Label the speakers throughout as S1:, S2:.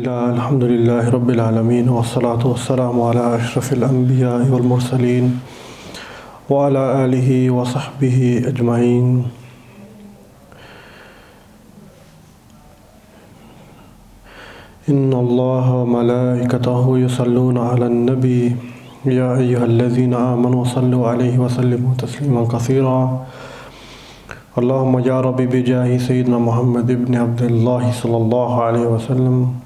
S1: Bismillah, alhamdulillahi rabbil alameen, wa salatu wa salamu ala ashrafil anbiya wal mursaleen, wa ala alihi wa sahbihi ajma'een. Inna Allaha wa malaikatahu yusalluna ala nabi, ya ayyuhalladhina amanu sallu alayhi wa sallimu tasliman kathira. Allahumma ya Rabbi bijahi Sayyidina Muhammad ibn Abdullah sallallahu alayhi wa sallam,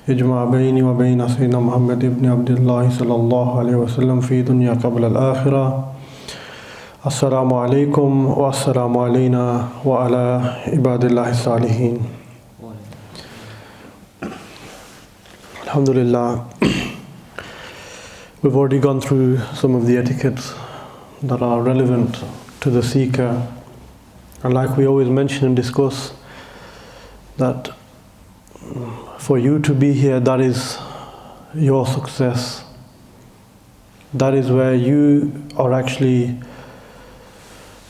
S1: ijma' bayni wa bayna Sayyidina Muhammad ibn Abdullah sallallahu alayhi wa sallam fi dunya qabla al-akhirah. Assalamu alaikum wa assalamu alayna wa ala ibadillahi salihin. Alhamdulillah, we've already gone through some of the etiquettes that are relevant to the seeker. And like we always mention and discuss, that for you to be here, that is your success. That is where you are actually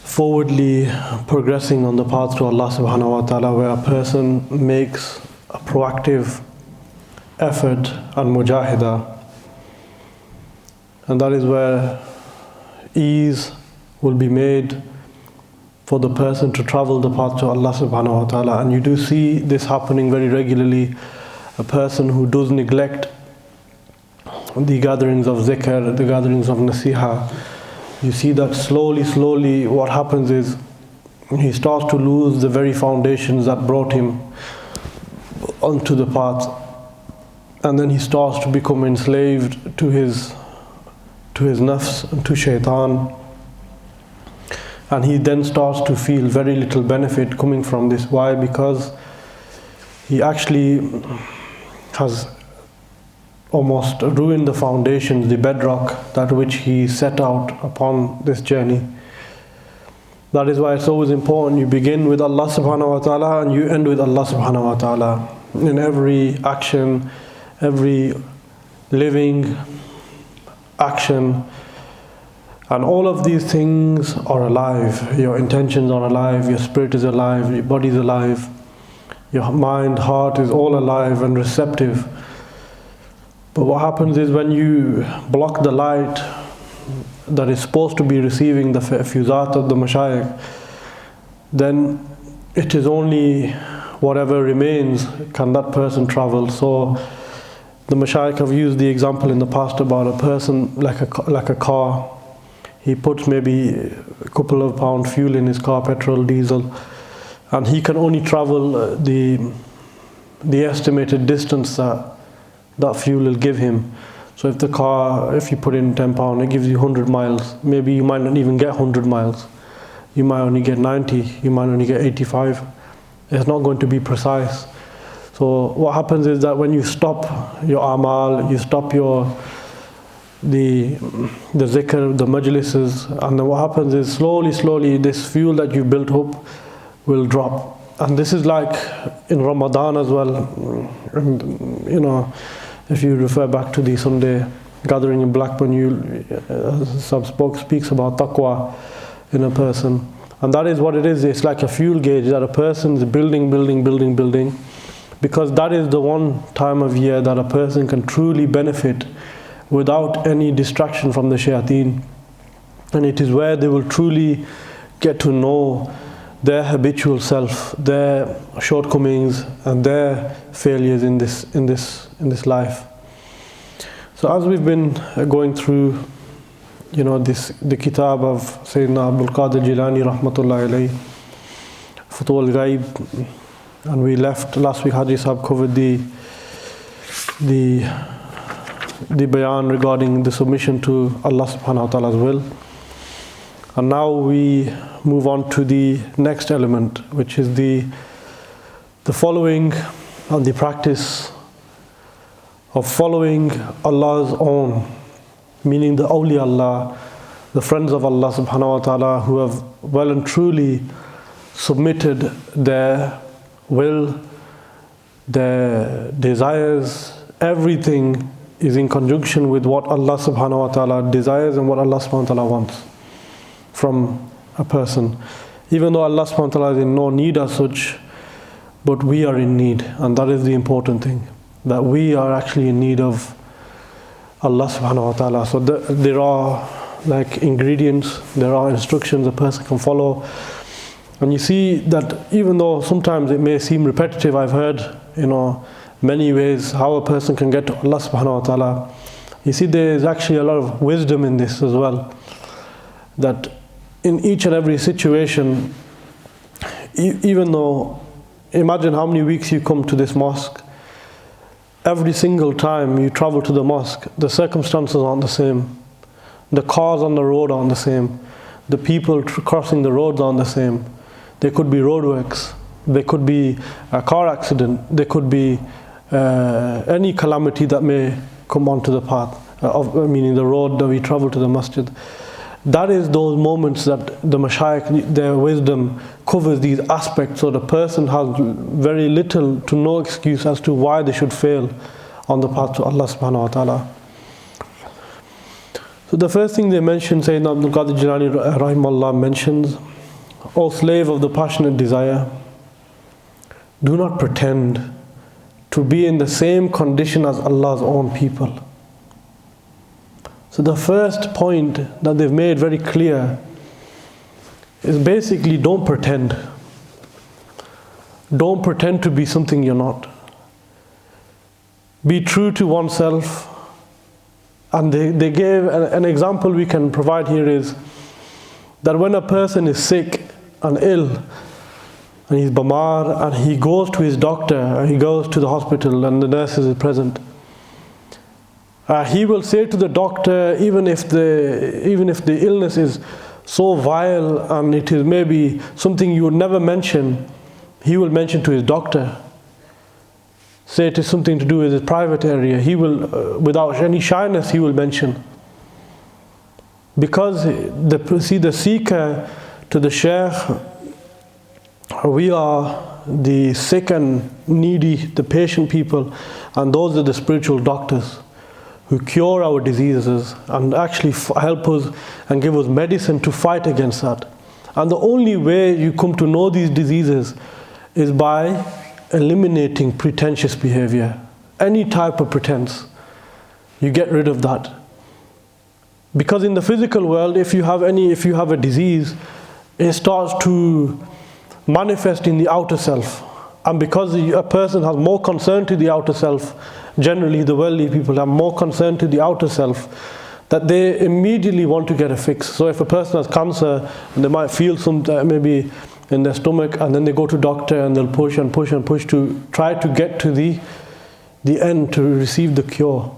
S1: forwardly progressing on the path to Allahsubhanahu wa ta'ala, where a person makes a proactive effort and mujahidah. And that is where ease will be made for the person to travel the path to Allah subhanahu wa ta'ala. And you do see this happening very regularly. A person who does neglect the gatherings of zikr, the gatherings of nasiha, you see that slowly what happens is he starts to lose the very foundations that brought him onto the path. And then he starts to become enslaved to his nafs and to shaitan. And he then starts to feel very little benefit coming from this. Why? Because he actually has almost ruined the foundations, the bedrock that which he set out upon this journey. That is why it's always important you begin with Allah subhanahu wa ta'ala and you end with Allah subhanahu wa ta'ala. In every action, every living action, and all of these things are alive. Your intentions are alive, your spirit is alive, your body is alive, your mind, heart is all alive and receptive. But what happens is when you block the light that is supposed to be receiving the fuzat of the mashayikh, then it is only whatever remains can that person travel. So the mashayikh have used the example in the past about a person like a car. He puts maybe a couple of pound fuel in his car, petrol, diesel, and he can only travel the estimated distance that fuel will give him. So if the car, if you put in 10 pound, it gives you 100 miles. Maybe you might not even get 100 miles. You might only get 90, you might only get 85. It's not going to be precise. So what happens is that when you stop your amal, you stop the zikr, the majlises, and then what happens is slowly this fuel that you built up will drop. And this is like in Ramadan as well. And, you know, if you refer back to the Sunday gathering in Blackburn, some speaks about taqwa in a person. And that is what it is. It's like a fuel gauge that a person is building, because that is the one time of year that a person can truly benefit without any distraction from the shayateen. And it is where they will truly get to know their habitual self, their shortcomings and their failures in this life. So as we've been going through, you know, the kitab of Sayyidina Abdul Qadir Jilani rahmatullahi alayhi, Futuh al-Ghaib, and we left last week. Haji Sahib covered the bayan regarding the submission to Allah subhanahu wa ta'ala's will. And now we move on to the next element, which is the following and the practice of following Allah's own, meaning the awliya Allah, the friends of Allah subhanahu wa ta'ala, who have well and truly submitted their will, their desires, everything is in conjunction with what Allah subhanahu wa ta'ala desires and what Allah subhanahu wa ta'ala wants from a person. Even though Allah subhanahu wa ta'ala is in no need as such, but we are in need, and that is the important thing. that we are actually in need of Allahsubhanahu wa ta'ala. So there are like ingredients, there are instructions a person can follow. And you see that even though sometimes it may seem repetitive, I've heard, many ways how a person can get to Allah subhanahu wa ta'ala. You see, there is actually a lot of wisdom in this as well. That in each and every situation, even though, imagine how many weeks you come to this mosque, every single time you travel to the mosque, the circumstances aren't the same. The cars on the road aren't the same. The people crossing the roads aren't the same. There could be roadworks. There could be a car accident. There could be any calamity that may come onto the path, meaning the road that we travel to the masjid. That is those moments that the mashayikh, their wisdom covers these aspects, so the person has very little to no excuse as to why they should fail on the path to Allah subhanahu wa ta'ala. So the first thing they mention, Sayyidina Abdul Qadir Jilani rahimahullah mentions, O slave of the passionate desire, do not pretend to be in the same condition as Allah's own people. So the first point that they've made very clear is basically don't pretend. Don't pretend to be something you're not. Be true to oneself. And they gave an example we can provide here is that when a person is sick and ill, and he's bamar, and he goes to his doctor, and he goes to the hospital, and the nurses are present, he will say to the doctor, even if the illness is so vile and it is maybe something you would never mention, he will mention to his doctor. Say it is something to do with his private area, he will, without any shyness, he will mention. Because the seeker to the shaykh, we are the sick and needy, the patient people, and those are the spiritual doctors who cure our diseases and actually help us and give us medicine to fight against that. And the only way you come to know these diseases is by eliminating pretentious behavior. Any type of pretense, you get rid of that. Because in the physical world, if you have a disease, it starts to manifest in the outer self. And because a person has more concern to the outer self, generally the worldly people have more concern to the outer self, that they immediately want to get a fix. So if a person has cancer and they might feel some maybe in their stomach, and then they go to doctor and they'll push and push and push to try to get to the end to receive the cure.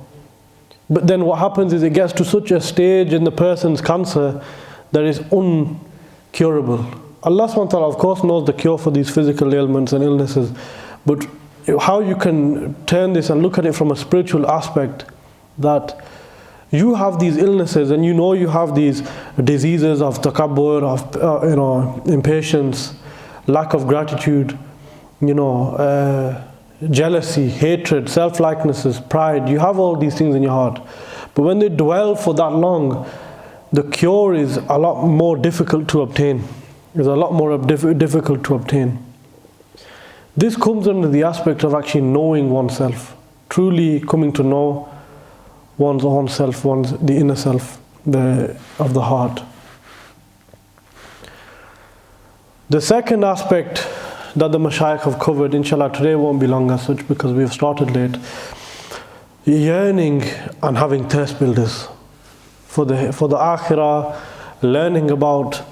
S1: But then what happens is it gets to such a stage in the person's cancer that is uncurable. Allah subhanahu wa ta'ala of course knows the cure for these physical ailments and illnesses, but how you can turn this and look at it from a spiritual aspect, that you have these illnesses and you know you have these diseases of takabbur, of impatience, lack of gratitude, jealousy, hatred, self-likenesses, pride. You have all these things in your heart. But when they dwell for that long, the cure is a lot more difficult to obtain. It's a lot more difficult to obtain. This comes under the aspect of actually knowing oneself, truly coming to know one's own self, the inner self of the heart. The second aspect that the mashayikh have covered, inshallah today won't be long as such because we've started late, yearning and having thirst builders for the akhirah, learning about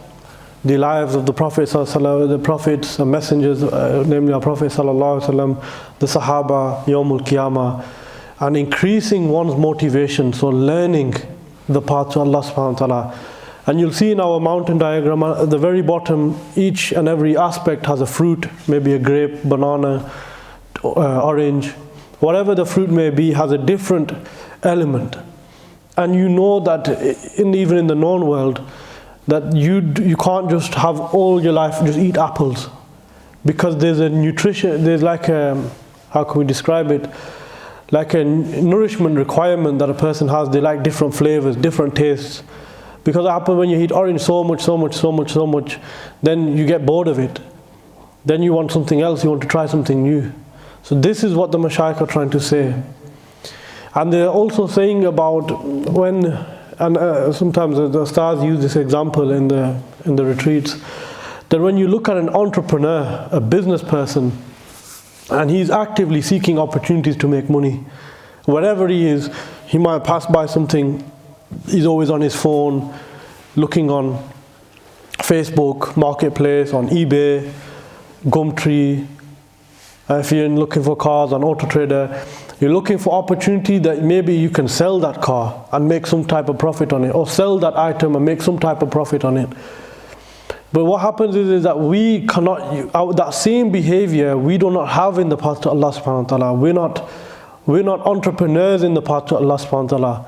S1: the lives of the Prophet ﷺ, the prophets and messengers, namely our Prophet ﷺ, the Sahaba, Yawmul Qiyamah, and increasing one's motivation, so learning the path to Allah subhanahu wa ta'ala. And you'll see in our mountain diagram at the very bottom, each and every aspect has a fruit, maybe a grape, banana, orange, whatever the fruit may be, has a different element. And you know that even in the known world, that you can't just have all your life just eat apples, because there's a nutrition, there's like a, how can we describe it, like a nourishment requirement that a person has. They like different flavors, different tastes. Because what happens when you eat orange so much, then you get bored of it. Then you want something else, you want to try something new. So this is what the Mashaykh are trying to say. And they're also saying about when, and sometimes the Ustādh use this example in the retreats, that when you look at an entrepreneur, a business person, and he's actively seeking opportunities to make money, wherever he is, he might pass by something, he's always on his phone, looking on Facebook, Marketplace, on eBay, Gumtree. If you're looking for cars on Auto Trader, you're looking for opportunity that maybe you can sell that car and make some type of profit on it, or sell that item and make some type of profit on it. But what happens is that we cannot, that same behavior we do not have in the path to Allah subhanahu wa ta'ala. We're not entrepreneurs in the path to Allah subhanahu wa ta'ala.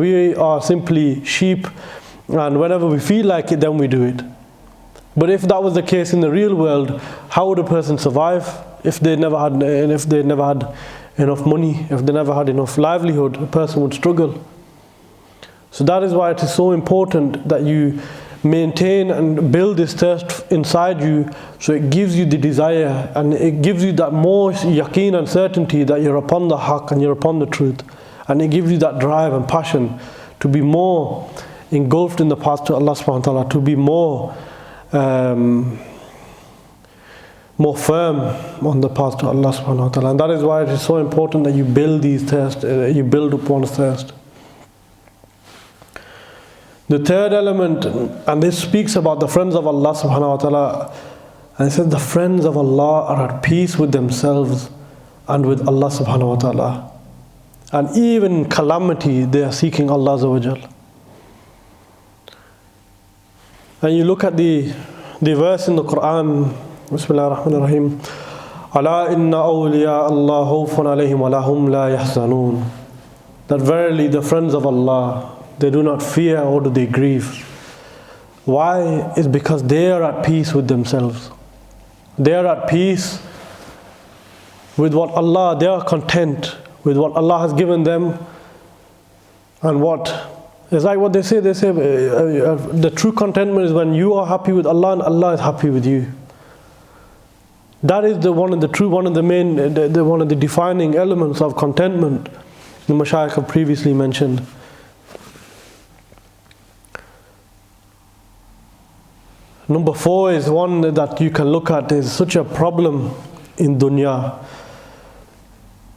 S1: We are simply sheep, and whenever we feel like it, then we do it. But if that was the case in the real world, how would a person survive if they never had enough money, if they never had enough livelihood? A person would struggle. So that is why it is so important that you maintain and build this thirst inside you, so it gives you the desire and it gives you that more yaqeen and certainty that you're upon the haqq and you're upon the truth, and it gives you that drive and passion to be more engulfed in the path to Allah subhanahu wa ta'ala, to be more firm on the path to Allah subhanahu wa ta'ala. And that is why it is so important that you build these thirst, you build up one's thirst. The third element, and this speaks about the friends of Allah subhanahu wa ta'ala, and it says the friends of Allah are at peace with themselves and with Allah subhanahu wa ta'ala. And even in calamity, they are seeking Allah azza wa jal. And you look at the verse in the Quran, Bismillah ar-Rahman ar-Rahim, Ala inna awliya Allah khawfun alayhim wa lahum la yahzanun. That verily the friends of Allah, they do not fear or do they grieve. Why? It's because they are at peace with themselves. They are at peace with what Allah, they are content with what Allah has given them. And what? It's like what they say the true contentment is when you are happy with Allah and Allah is happy with you. That is one of the defining elements of contentment the Mashaykh have previously mentioned. Number 4 is one that you can look at is such a problem in dunya,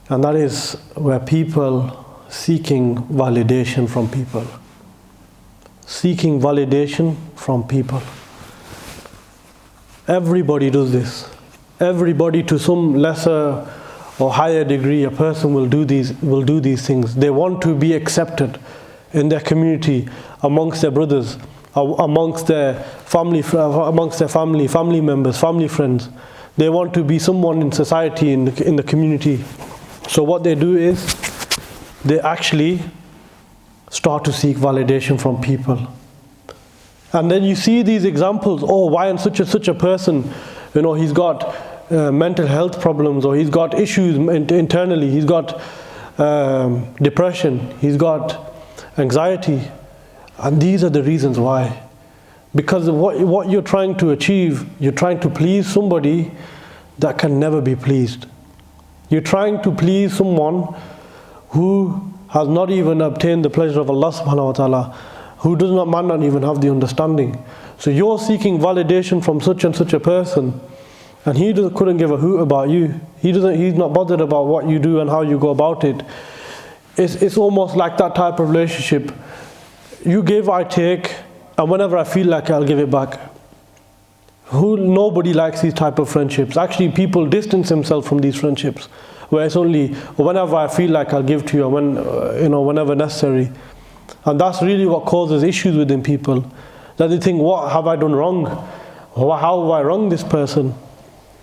S1: and that is where people seeking validation from people. Seeking validation from people. Everybody does this. Everybody, to some lesser or higher degree, a person will do these things. They want to be accepted in their community, amongst their brothers, amongst their family members, family friends. They want to be someone in society, in the community. So what they do is they actually start to seek validation from people. And then you see these examples. Oh, why in such a person, he's got mental health problems, or he's got issues internally, he's got depression, he's got anxiety. And these are the reasons why. Because of what you're trying to achieve, you're trying to please somebody that can never be pleased. You're trying to please someone who has not even obtained the pleasure of Allah subhanahu wa ta'ala, who might not even have the understanding. So you're seeking validation from such and such a person, and he couldn't give a hoot about you. He's not bothered about what you do and how you go about it. It's almost like that type of relationship. You give, I take, and whenever I feel like it, I'll give it back. Nobody likes these type of friendships. Actually, people distance themselves from these friendships, where it's only whenever I feel like I'll give to you, whenever necessary. And that's really what causes issues within people. That they think, what have I done wrong? How have I wronged this person?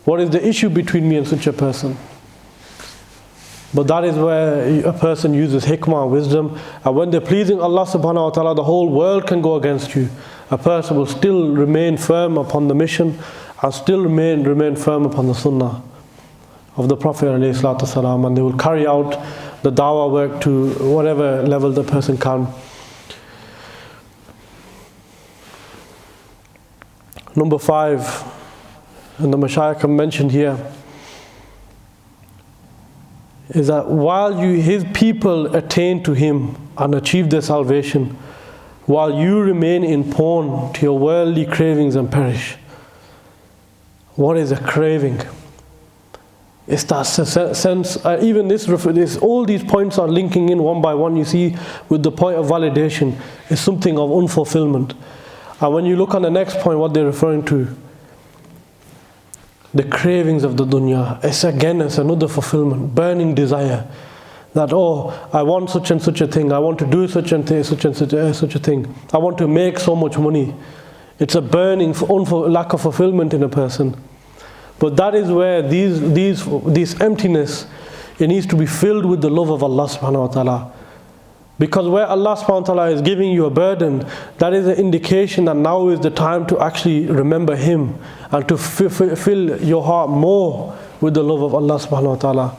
S1: What is the issue between me and such a person? But that is where a person uses hikmah, wisdom, and when they're pleasing Allah subhanahu wa ta'ala, the whole world can go against you. A person will still remain firm upon the mission and still remain firm upon the sunnah of the Prophet ﷺ, and they will carry out the dawah work to whatever level the person can. Number 5, and the Mashaykh mentioned here, is that while his people attain to him and achieve their salvation, while you remain in pawn to your worldly cravings and perish. What is a craving? It's that sense, even this, all these points are linking in one by one, you see, with the point of validation. It's something of unfulfillment. And when you look on the next point, what they're referring to, the cravings of the dunya, it's another fulfillment, burning desire. That, oh, I want such and such a thing, I want to do such a thing, I want to make so much money. It's a burning lack of fulfillment in a person. But that is where this emptiness, it needs to be filled with the love of Allah subhanahu wa ta'ala. Because where Allah subhanahu wa ta'ala is giving you a burden, that is an indication that now is the time to actually remember Him and to fill your heart more with the love of Allah subhanahu wa ta'ala.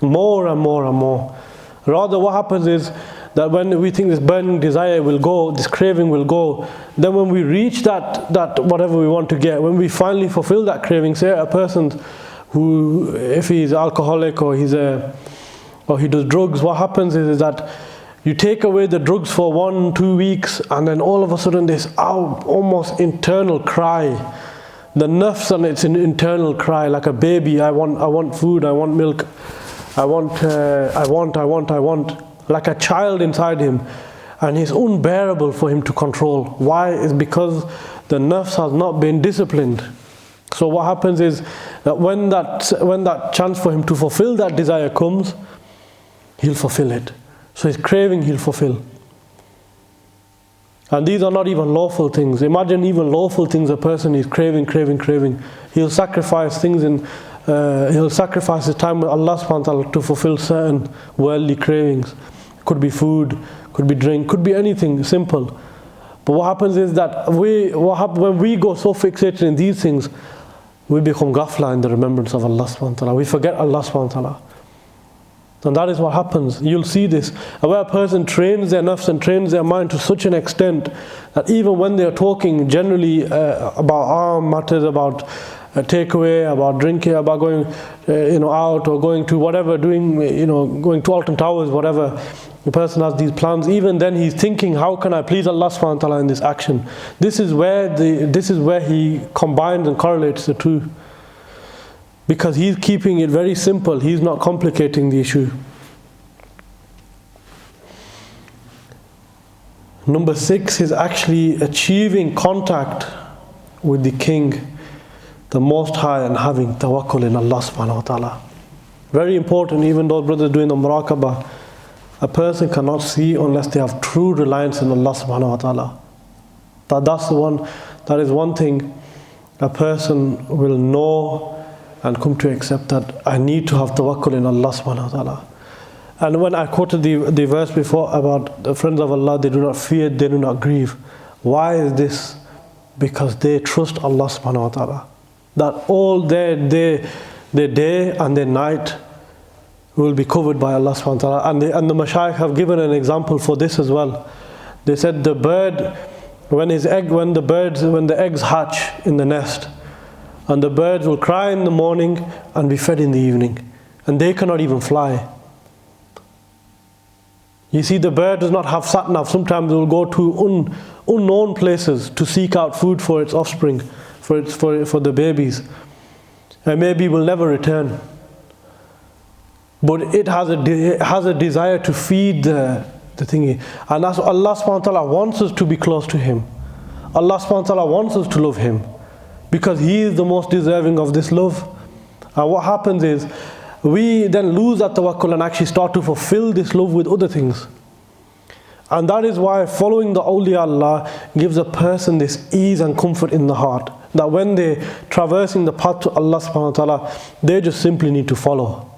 S1: More and more and more. Rather, what happens is that when we think this burning desire will go, this craving will go, then when we reach that whatever we want to get, when we finally fulfill that craving, say a person who, if he's alcoholic or he does drugs, what happens is that you take away the drugs for 1-2 weeks, and then all of a sudden this almost internal cry, the nafs, and it's an internal cry like a baby. I want food, I want milk, I want, like a child inside him, and it's unbearable for him to control. Why? It's because the nafs has not been disciplined. So what happens is that when that chance for him to fulfill that desire comes, he'll fulfill it. So his craving he'll fulfill. And these are not even lawful things. Imagine even lawful things a person is craving. He'll sacrifice things he'll sacrifice his time with Allah subhanahu wa ta'ala to fulfill certain worldly cravings. Could be food, could be drink, could be anything simple. But what happens is that when we go so fixated in these things, we become ghafla in the remembrance of Allah subhanahu wa ta'ala. We forget Allah subhanahu wa ta'ala. And that is what happens. You'll see this. Where a person trains their nafs and trains their mind to such an extent that even when they're talking generally about matters, about takeaway, about drinking, about going out or going to whatever, going to Alton Towers, whatever, the person has these plans. Even then he's thinking, how can I please Allah subhanahu wa ta'ala in this action? This is where he combines and correlates the two. Because he's keeping it very simple, he's not complicating the issue. Number 6 is actually achieving contact with the King, the Most High, and having tawakkul in Allah subhanahu wa ta'ala. Very important, even those brothers doing the muraqabah, a person cannot see unless they have true reliance in Allah subhanahu wa ta'ala. That is one thing a person will know and come to accept, that I need to have tawakkul in Allah subhanahu wa ta'ala. And when I quoted the verse before about the friends of Allah, they do not fear, they do not grieve. Why is this? Because they trust Allah subhanahu wa ta'ala. That all their day and their night will be covered by Allah subhanahu wa ta'ala. And the mashayikh have given an example for this as well. They said the bird, when the eggs hatch in the nest, and the birds will cry in the morning and be fed in the evening, and they cannot even fly. You see, the bird does not have sat-nav. Sometimes it will go to unknown places to seek out food for its offspring, for the babies, and maybe will never return. But it has a desire to feed the thingy, and that's what Allah subhanahu wa ta'ala wants us to be close to Him. Allah subhanahu wa ta'ala wants us to love Him, because He is the most deserving of this love. And what happens is, we then lose that tawakkul and actually start to fulfill this love with other things. And that is why following the awliya Allah gives a person this ease and comfort in the heart, that when they're traversing the path to Allah subhanahu wa ta'ala, they just simply need to follow.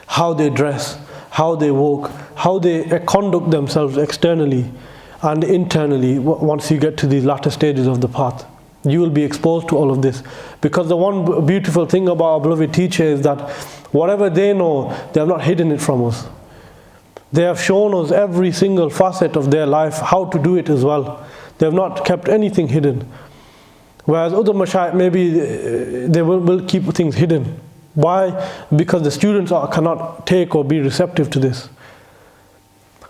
S1: How they dress, how they walk, how they conduct themselves externally and internally. Once you get to these latter stages of the path, you will be exposed to all of this. Because the one beautiful thing about our beloved teacher is that whatever they know, they have not hidden it from us. They have shown us every single facet of their life, how to do it as well. They have not kept anything hidden. Whereas other mashayikh, maybe they will keep things hidden. Why? Because the students cannot take or be receptive to this.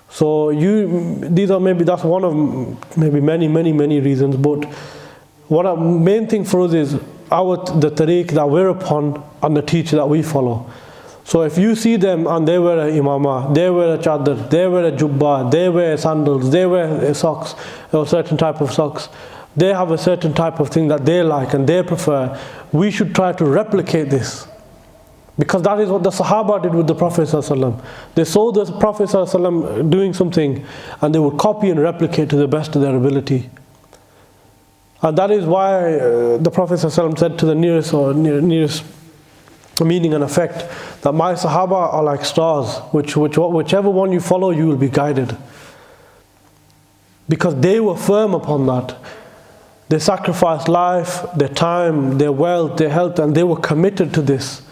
S1: So that's one of maybe many reasons. But main thing for us is the tariq that we're upon and the teacher that we follow. So if you see them and they wear a imama, they wear a chadar, they wear a jubba, they wear sandals, they wear socks, or certain type of socks, they have a certain type of thing that they like and they prefer, we should try to replicate this. Because that is what the Sahaba did with the Prophet ﷺ. They saw the Prophet ﷺ doing something and they would copy and replicate to the best of their ability. And that is why the Prophet ﷺ said to the nearest meaning and effect that my Sahaba are like stars, whichever one you follow, you will be guided. Because they were firm upon that. They sacrificed life, their time, their wealth, their health, and they were committed to this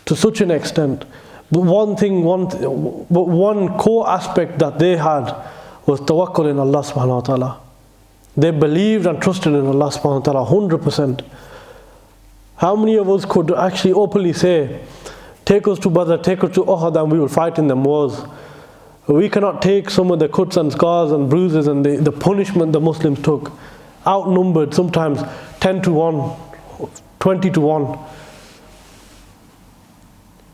S1: to such an extent. But one core aspect that they had was tawakkul in Allah subhanahu wa ta'ala. They believed and trusted in Allah subhanahu wa ta'ala 100%. How many of us could actually openly say, take us to Badr, take us to Uhud, and we will fight in them wars? We cannot take some of the cuts and scars and bruises and the punishment the Muslims took. Outnumbered, sometimes 10 to 1, 20 to 1.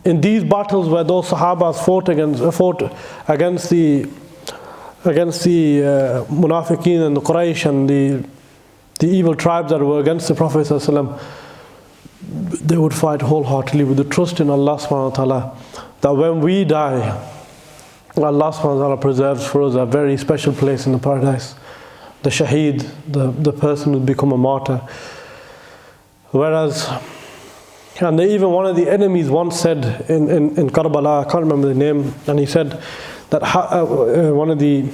S1: In these battles where those Sahabas fought against the Munafiqeen and the Quraysh and the evil tribes that were against the Prophet ﷺ, they would fight wholeheartedly with the trust in Allah subhanahu wa ta'ala that when we die, Allah subhanahu wa ta'ala preserves for us a very special place in the paradise. The shaheed, the person who become a martyr. Whereas, and even one of the enemies once said in Karbala, I can't remember the name, and he said that one of the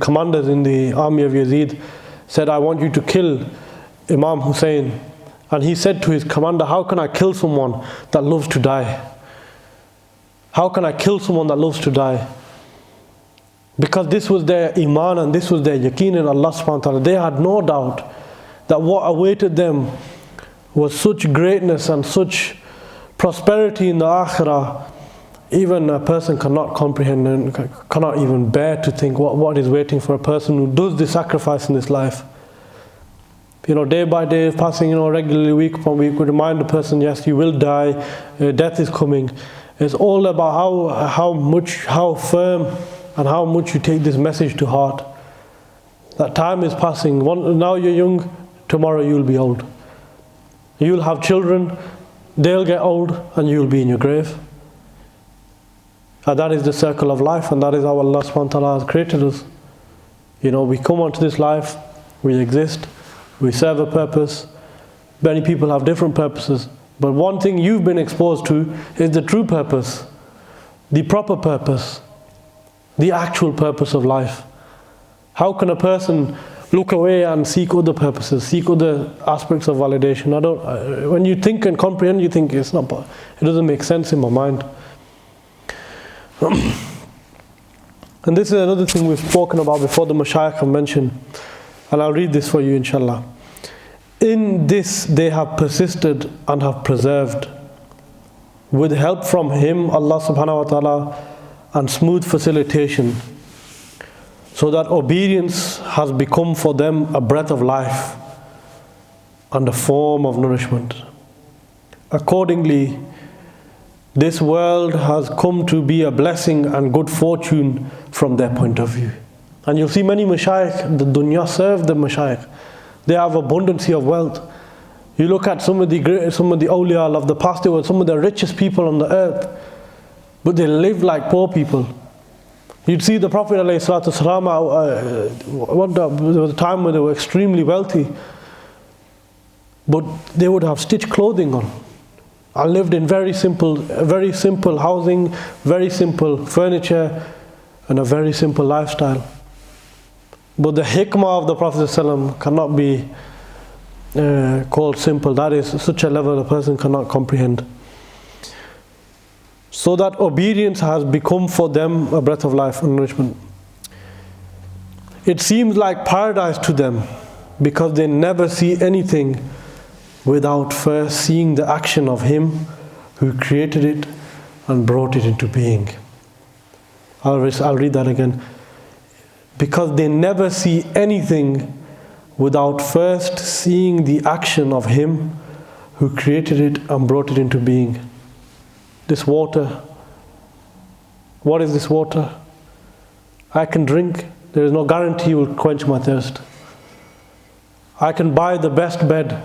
S1: commanders in the army of Yazid said, I want you to kill Imam Hussein. And he said to his commander, how can I kill someone that loves to die? How can I kill someone that loves to die? Because this was their iman and this was their yaqeen in Allah subhanahu wa ta'ala. They had no doubt that what awaited them was such greatness and such prosperity in the akhirah. Even a person cannot comprehend and cannot even bear to think what is waiting for a person who does the sacrifice in this life. Day by day, passing, regularly, week upon week, we remind the person, yes, you will die, death is coming. It's all about how firm and how much you take this message to heart. That time is passing. Now you're young, tomorrow you'll be old. You'll have children, they'll get old, and you'll be in your grave. And that is the circle of life, and that is how Allah subhanahu wa ta'ala has created us. We come onto this life, we exist, we serve a purpose. Many people have different purposes. But one thing you've been exposed to is the true purpose, the proper purpose, the actual purpose of life. How can a person look away and seek other purposes, seek other aspects of validation? When you think and comprehend, you think it doesn't make sense in my mind. And this is another thing we've spoken about before, the Mashayikh have mentioned. And I'll read this for you, inshallah. In this they have persisted and have preserved, with help from Him, Allah subhanahu wa ta'ala, and smooth facilitation, so that obedience has become for them a breath of life and a form of nourishment. Accordingly, this world has come to be a blessing and good fortune from their point of view. And you'll see many mashayikh, the dunya serve the mashayikh. They have abundancy of wealth. You look at some of the awliya of the past, they were some of the richest people on the earth, but they lived like poor people. You'd see the Prophet ﷺ, there was a time when they were extremely wealthy, but they would have stitched clothing on and lived in very simple housing, very simple furniture, and a very simple lifestyle. But the hikmah of the Prophet ﷺ cannot be called simple. That is such a level a person cannot comprehend. So that obedience has become for them a breath of life and nourishment. It seems like paradise to them because they never see anything without first seeing the action of Him who created it and brought it into being. I'll read that again. Because they never see anything without first seeing the action of Him who created it and brought it into being. This water, what is this water? I can drink, there is no guarantee it will quench my thirst. I can buy the best bed,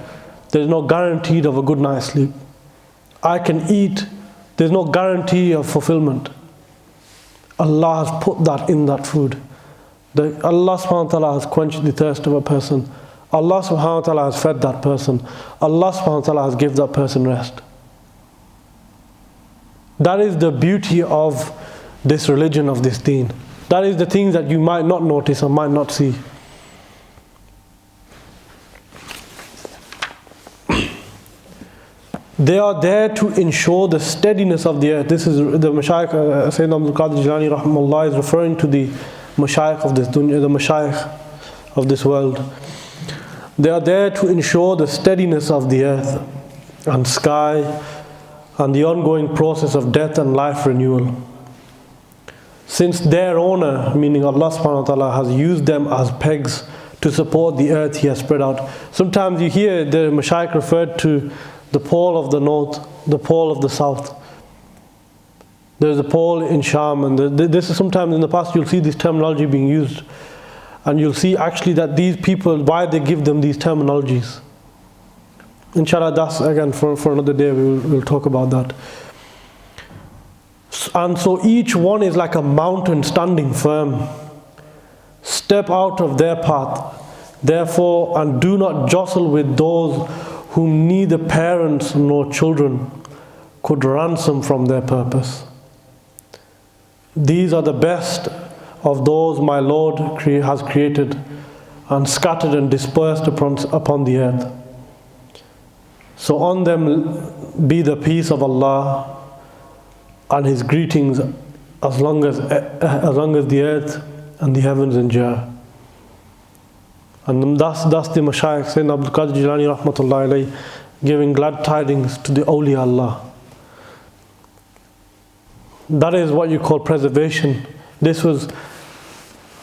S1: there is no guarantee of a good night's sleep. I can eat, there is no guarantee of fulfillment. Allah has put that in that food. Allah subhanahu wa ta'ala has quenched the thirst of a person. Allah subhanahu wa ta'ala has fed that person. Allah subhanahu wa ta'ala has given that person rest. That is the beauty of this religion, of this deen. That is the things that you might not notice or might not see. They are there to ensure the steadiness of the earth. This is the Mashayikh, Sayyidina Abdul Qadir Jilani rahimahullah is referring to the Mashayikh of this dunya, the Mashayikh of this world. They are there to ensure the steadiness of the earth and sky and the ongoing process of death and life renewal. Since their owner, meaning Allah subhanahu wa ta'ala, has used them as pegs to support the earth He has spread out. Sometimes you hear the Mashayikh referred to the pole of the north, the pole of the south. There's a pole in Sham, and this is sometimes in the past you'll see this terminology being used, and you'll see actually that these people, why they give them these terminologies. Inshallah, that's again for another day, we'll talk about that. And so each one is like a mountain standing firm. Step out of their path, therefore, and do not jostle with those whom neither parents nor children could ransom from their purpose. These are the best of those my Lord has created and scattered and dispersed upon the earth. So on them be the peace of Allah and His greetings as long as the earth and the heavens endure. And that's the Mashayikh, Sayyidina Abdul Qadir Jilani rahmatullahi alayhi, giving glad tidings to the awliya Allah. That is what you call preservation. This was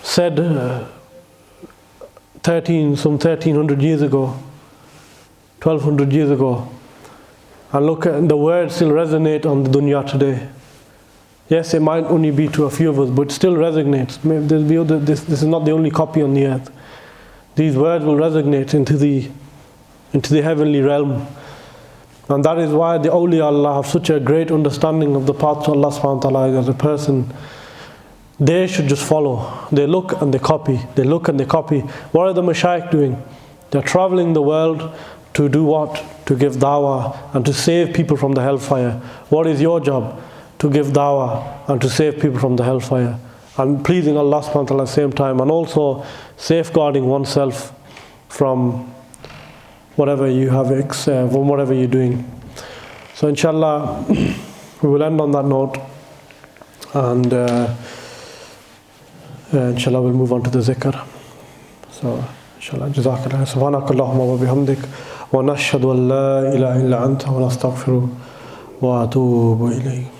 S1: said some 1300 years ago, 1200 years ago. And look, at the words still resonate on the dunya today. Yes, it might only be to a few of us, but it still resonates. This is not the only copy on the earth. These words will resonate into the heavenly realm. And that is why the awliya Allah have such a great understanding of the path to Allah subhanahu wa ta'ala as a person. They should just follow. They look and they copy. They look and they copy. What are the Mashayikh doing? They're traveling the world to do what? To give dawah and to save people from the hellfire. What is your job? To give dawah and to save people from the hellfire. And pleasing Allah subhanahu wa ta'ala at the same time, and also safeguarding oneself from whatever you have, from whatever you're doing. So inshallah, we will end on that note, and inshallah we'll move on to the zikr. So inshallah, jazakallah, subhanakallahumma wa bihamdik, wa nashhadu an la ilaha illa anta wa nastaghfiruka wa atubu ilayk.